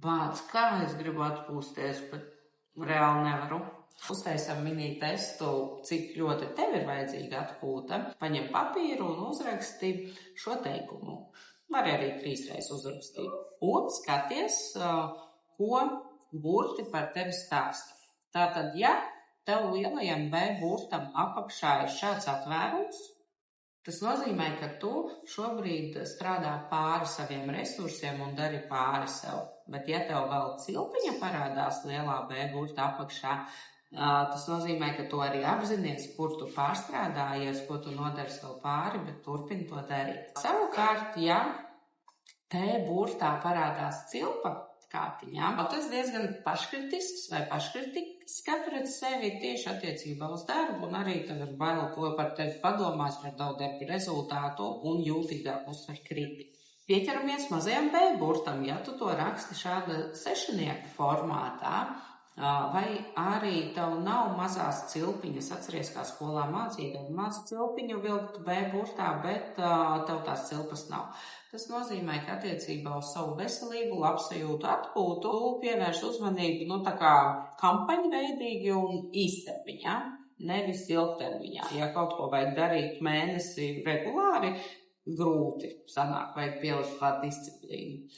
Vāc, kā es gribu atpūsties, bet reāli nevaru. Uztaisam mini testu, cik ļoti tev ir vajadzīga atpūta. Paņem papīru un uzraksti šo teikumu. Var arī 3 reizes uzrakstīt. Un skaties, ko burti par tevi stāsta. Tātad, ja tev lielajam B burtam apakšā ir šāds atvērums, tas nozīmē, ka tu šobrīd strādā pāri saviem resursiem un dari pāri sev. Bet ja tev vēl cilpiņa parādās lielā B burta apakšā, tas nozīmē, ka tu arī apzinies, kur tu pārstrādājies, ko tu nodari sev pāri, bet turpini to darīt. Savukārt, ja T burtā parādās cilpa kārtiņā, tas diezgan paškritisks vai paškritiski pret sevi tieši attiecībā uz darbu, un arī tev ir bail, ko par tevi padomās par tavu darbu rezultātu un jūtīgāk uztver kritiku. Pieķeramies mazajam B burtam, ja tu to raksti šāda sešinieka formātā, vai arī tev nav mazās cilpiņas, atceries, kā skolā mācīja, mazu cilpiņu vilkt B burtā, bet tev tās cilpas nav. Tas nozīmē, ka attiecībā uz savu veselību, labsajūtu, atpūtu pievērš uzmanību, tā kā kampaņveidīgi un īstermiņā, nevis ilgtermiņā. Ja kaut ko vajag darīt mēnesi regulāri, grūti sanāk, vajag pielikt klāt disciplīnu.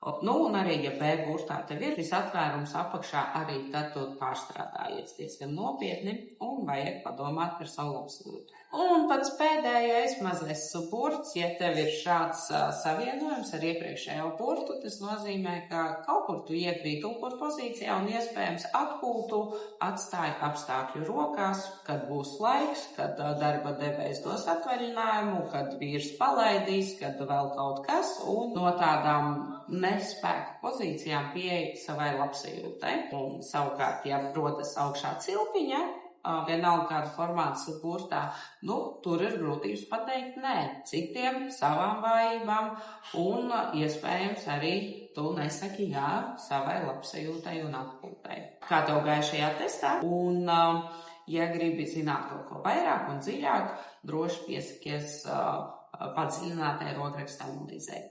Un arī, ja B burtā tev ir šis atvērums apakšā, arī tad tu pārstrādājies diezgan nopietni un vajag padomāt par savu labsajūtu. Un pats pēdējais mazais burts, ja tev ir šāds savienojums ar iepriekšējo burtu, tas nozīmē, ka kaut kur tu iekrīt upur pozīcijā un iespējams atpūtu atstāja apstākļu rokās, kad būs laiks, kad darba devējs dos atvaļinājumu, kad vīrs palaidīs, kad vēl kaut kas, un no tādām nespēka pozīcijām pieeja savai labsajūtai. Un savukārt, ja rodas augšā cilpiņa, vienalga kāda formāts burtā, tur ir grūtības pateikt nē citiem, savām vājībām, un iespējams arī tu nesaki jā savai labsajūtai un atpūtai. Kā tev gāja šajā testā? Un, ja gribi zināt kaut ko vairāk un dziļāk, droši piesakies padziļinātai rokraksta analīzei.